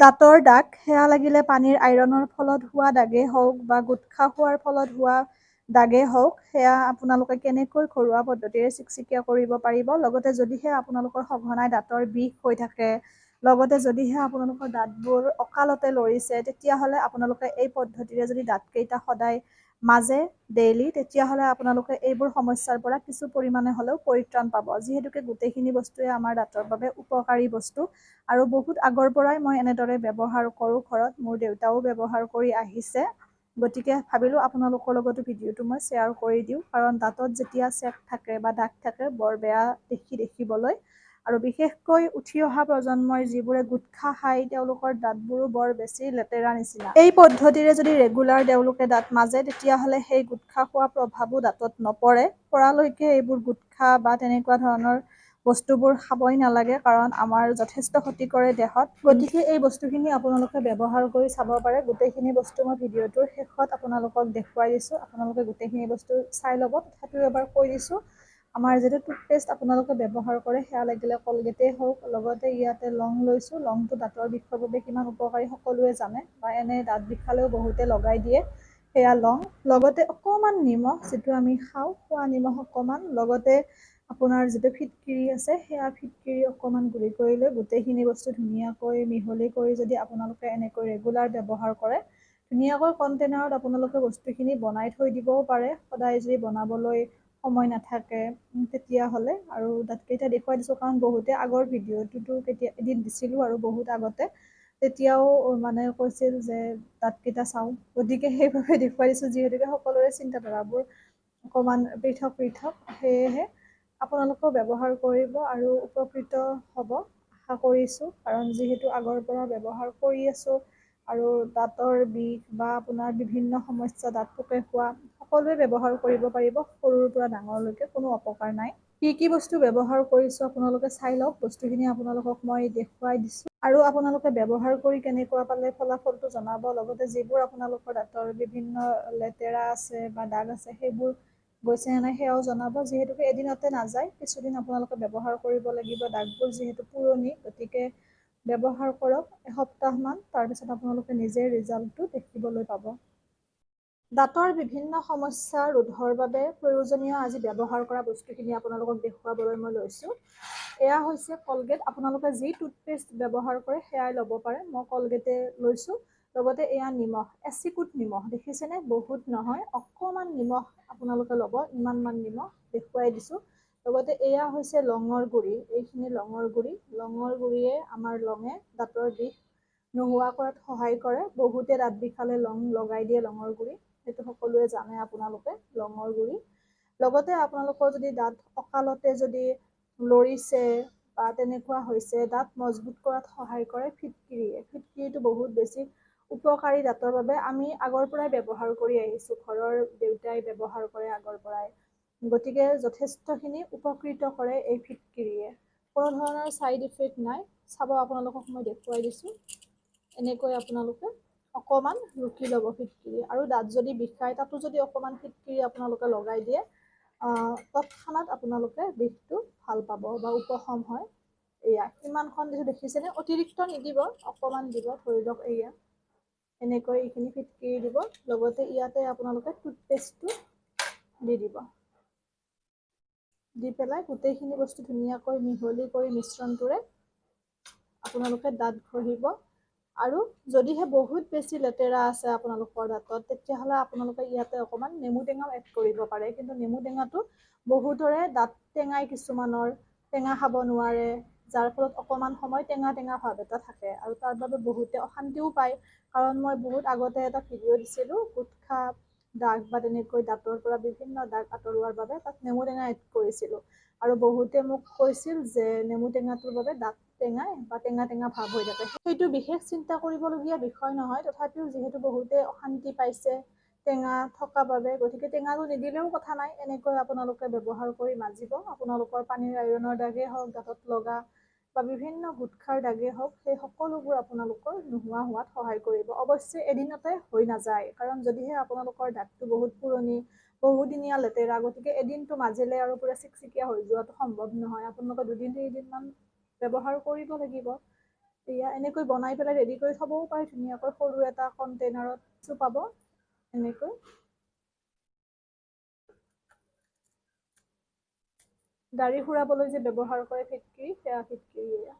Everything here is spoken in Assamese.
দাঁতৰ দাগ সেয়া লাগিলে পানীৰ আইৰণৰ ফলত হোৱা দাগেই হওক বা গুটখা খোৱাৰ ফলত হোৱা দাগেই হওক, সেয়া আপোনালোকে কেনেকৈ ঘৰুৱা পদ্ধতিৰে চিকচিকীয়া কৰিব পাৰিব। লগতে যদিহে আপোনালোকৰ সঘনাই দাঁতৰ বিষ হৈ থাকে, লগতে যদিহে আপোনালোকৰ দাঁতবোৰ অকালতে লৰিছে, তেতিয়াহ'লে আপোনালোকে এই পদ্ধতিৰে যদি দাঁতকেইটা সদায় মাজে ডেইলি, তেতিয়াহ'লে আপোনালোকে এইবোৰ সমস্যাৰ পৰা কিছু পৰিমাণে হ'লেও পৰিত্ৰাণ পাব। যিহেতুকে গোটেইখিনি বস্তুৱে আমাৰ দাঁতৰ বাবে উপকাৰী বস্তু আৰু বহুত আগৰ পৰাই মই এনেদৰে ব্যৱহাৰ কৰোঁ ঘৰত, মোৰ দেউতাও ব্যৱহাৰ কৰি আহিছে। গতিকে ভাবিলোঁ আপোনালোকৰ লগতো ভিডিঅ'টো মই শ্বেয়াৰ কৰি দিওঁ, কাৰণ দাঁতত যেতিয়া চেক থাকে বা দাগ থাকে বৰ বেয়া দেখিবলৈ, আৰু বিশেষকৈ উঠি অহা প্ৰজন্মই যিবোৰে গুটখা খায় তেওঁলোকৰ দাঁতবোৰো বৰ বেছি লেতেৰা নিচিনা। এই পদ্ধতিৰে যদি ৰেগুলাৰ তেওঁলোকে দাঁত মাজে, তেতিয়াহ'লে সেই গুটখা খোৱা প্ৰভাৱো দাঁতত নপৰে। পৰালৈকে এইবোৰ গুটখা বা তেনেকুৱা ধৰণৰ বস্তুবোৰ খাবই নালাগে, কাৰণ আমাৰ যথেষ্ট ক্ষতি কৰে দেহত। গতিকে এই বস্তুখিনি আপোনালোকে ব্যৱহাৰ কৰি চাব পাৰে। গোটেইখিনি বস্তু মই ভিডিঅ'টোৰ শেষত আপোনালোকক দেখুৱাই দিছোঁ, আপোনালোকে গোটেইখিনি বস্তু চাই ল'ব। তথাপিও এবাৰ কৈ দিছোঁ, আমাৰ যিটো টুথপেষ্ট আপোনালোকে ব্যৱহাৰ কৰে সেয়া লাগিলে কলগেটেই হওক, লগতে ইয়াতে লং লৈছোঁ। লংটো দাঁতৰ বিষৰ বাবে কিমান উপকাৰী সকলোৱে জানে, বা এনে দাঁত বিষালেও বহুতে লগাই দিয়ে, সেয়া লং। লগতে অকণমান নিমখ, যিটো আমি খাওঁ, খোৱা নিমখ অকণমান, লগতে আপোনাৰ যিটো ফিটকিৰি আছে সেয়া ফিটকিৰি অকণমান গুড়ি কৰি লৈ গোটেইখিনি বস্তু ধুনীয়াকৈ মিহলি কৰি যদি আপোনালোকে এনেকৈ ৰেগুলাৰ ব্যৱহাৰ কৰে, ধুনীয়াকৈ কণ্টেইনাৰত আপোনালোকে বস্তুখিনি বনাই থৈ দিবও পাৰে। সদায় যদি বনাবলৈ সময় নাথাকে তেতিয়াহ'লে। আৰু দাঁতকেইটা দেখুৱাই দিছোঁ কাৰণ বহুতে আগৰ ভিডিঅ'টোতো এদিন দিছিলোঁ আৰু বহুত আগতে, তেতিয়াও মানে কৈছিল যে দাঁতকেইটা চাওঁ, গতিকে সেইবাবে দেখুৱাই দিছোঁ। যিহেতুকে সকলোৰে চিন্তাধাৰাবোৰ অকণমান পৃথক পৃথক, সেয়েহে আপোনালোকেও ব্যৱহাৰ কৰিব আৰু উপকৃত হ'ব আশা কৰিছোঁ। কাৰণ যিহেতু আগৰ পৰা ব্যৱহাৰ কৰি আছোঁ, আৰু দাঁতৰ বিষ বা আপোনাৰ বিভিন্ন সমস্যা, দাঁত পোকে খোৱা, সকলোৱে ব্যৱহাৰ কৰিব পাৰিব, সৰুৰ পৰা ডাঙৰলৈকে কোনো অপকাৰ নাই। কি বস্তু ব্যৱহাৰ কৰিছোঁ আপোনালোকে চাই লওক। বস্তুখিনি আপোনালোকক মই দেখুৱাই দিছোঁ, আৰু আপোনালোকে ব্যৱহাৰ কৰি কেনেকুৱা পালে ফলাফলটো জনাব। লগতে যিবোৰ আপোনালোকৰ দাঁতৰ বিভিন্ন লেতেৰা আছে বা দাগ আছে সেইবোৰ গৈছে নে নাই সেয়াও জনাব। যিহেতুকে এদিনতে নাযায়, কিছুদিন আপোনালোকে ব্যৱহাৰ কৰিব লাগিব। দাগবোৰ যিহেতু পুৰণি, গতিকে ব্যৱহাৰ কৰক এসপ্তাহমান, তাৰপিছত আপোনালোকে নিজেই ৰিজাল্টটো দেখিবলৈ পাব। দাঁতৰ বিভিন্ন সমস্যা ৰোধৰ বাবে প্ৰয়োজনীয় আজি ব্যৱহাৰ কৰা বস্তুখিনি আপোনালোকক দেখুৱাবলৈ মই লৈছোঁ। এয়া হৈছে কলগেট। আপোনালোকে যি টুথপেষ্ট ব্যৱহাৰ কৰে সেয়াই ল'ব পাৰে, মই কলগেটে লৈছোঁ। লগতে এয়া নিমখ, এচিকুট নিমখ, দেখিছেনে? বহুত নহয়, অকণমান নিমখ আপোনালোকে ল'ব, ইমানমান নিমখ দেখুৱাই দিছোঁ। লগতে এয়া হৈছে লঙৰ গুড়ি, এইখিনি লঙৰ গুড়ি। লঙৰ গুড়িয়ে আমাৰ লঙে দাঁতৰ বিষ নোহোৱা কৰাত সহায় কৰে। বহুতে দাঁত বিষালে লং লগাই দিয়ে, লঙৰ গুড়ি, সেইটো সকলোৱে জানে আপোনালোকে, লঙৰ গুড়ি। লগতে আপোনালোকৰ যদি দাঁত অকালতে যদি লৰিছে বা তেনেকুৱা হৈছে, দাঁত মজবুত কৰাত সহায় কৰে ফিটকিৰিয়ে। ফিটকিৰিটো বহুত বেছি উপকাৰী দাঁতৰ বাবে, আমি আগৰ পৰাই ব্যৱহাৰ কৰি আহিছোঁ, ঘৰৰ দেউতাই ব্যৱহাৰ কৰে আগৰ পৰাই, গতিকে যথেষ্টখিনি উপকৃত কৰে এই ফিটকিৰিয়ে। কোনো ধৰণৰ ছাইড ইফেক্ট নাই। চাব, আপোনালোকক মই দেখুৱাই দিছোঁ। এনেকৈ আপোনালোকে অকণমান ৰুকি ল'ব ফিটকিৰি, আৰু দাঁত যদি বিষায় তাতো যদি অকণমান ফিটকিৰি আপোনালোকে লগাই দিয়ে, তৎক্ষণাৎ আপোনালোকে বিষটো ভাল পাব বা উপশম হয়। এয়া কিমানখন দিছোঁ দেখিছেনে? অতিৰিক্ত নিদিব, অকণমান দিব, ধৰি লওক এয়া এনেকৈ এইখিনি ফিটকিৰি দিব। লগতে ইয়াতে আপোনালোকে টুথপেষ্টটো দি দিব, দি পেলাই গোটেইখিনি বস্তু ধুনীয়াকৈ মিহলি কৰি মিশ্ৰণটোৰে আপোনালোকে দাঁত ঘঁহিব। আৰু যদিহে বহুত বেছি লেতেৰা আছে আপোনালোকৰ দাঁতত, তেতিয়াহ'লে আপোনালোকে ইয়াতে অকণমান নেমু টেঙাও এড কৰিব পাৰে। কিন্তু নেমু টেঙাটো বহুতৰে দাঁত টেঙাই, কিছুমানৰ টেঙা খাব নোৱাৰে, যাৰ ফলত অকণমান সময় টেঙা টেঙা ভাৱ এটা থাকে, আৰু তাৰ বাবে বহুতে অশান্তিও পায়। কাৰণ মই বহুত আগতে এটা ভিডিঅ' দিছিলোঁ, গুটখা দাগ বা তেনেকৈ দাঁতৰ পৰা বিভিন্ন দাগ আঁতৰোৱাৰ বাবে, তাত নেমু টেঙা এড কৰিছিলোঁ, আৰু বহুতে মোক কৈছিল যে নেমু টেঙাটোৰ বাবে দাঁত টেঙাই বা টেঙা টেঙা ভাৱ হৈ থাকে। সেইটো বিশেষ চিন্তা কৰিবলগীয়া বিষয় নহয়, তথাপিও যিহেতু বহুতে অশান্তি পাইছে টেঙা থকা বাবে, গতিকে টেঙাটো নিদিলেও কথা নাই, এনেকৈ আপোনালোকে ব্যৱহাৰ কৰি মাজিব। আপোনালোকৰ পানীৰ আইৰণৰ দাগেই হওক, দাঁতত লগা বা বিভিন্ন গুটখাৰ দাগেই হওক, সেই সকলোবোৰ আপোনালোকৰ নোহোৱা হোৱাত সহায় কৰিব। অৱশ্যে এদিনতে হৈ নাযায়, কাৰণ যদিহে আপোনালোকৰ দাগটো বহুত পুৰণি, বহুদিনীয়া লেতেৰা, গতিকে এদিনটো মাজিলে আৰু পুৰা চিকচিকীয়া হৈ যোৱাটো সম্ভৱ নহয়। আপোনালোকে 2-3 দিনমান ব্যৱহাৰ কৰিব লাগিব। এয়া এনেকৈ বনাই পেলাই ৰেডি কৰি থ'বও পাৰে ধুনীয়াকৈ সৰু এটা কণ্টেইনাৰত চুপাব এনেকৈ। গাড়ী ফুৰাবলৈ যে ব্যৱহাৰ কৰে ফিটকিৰি, সেয়া ফিটকিৰি এয়া।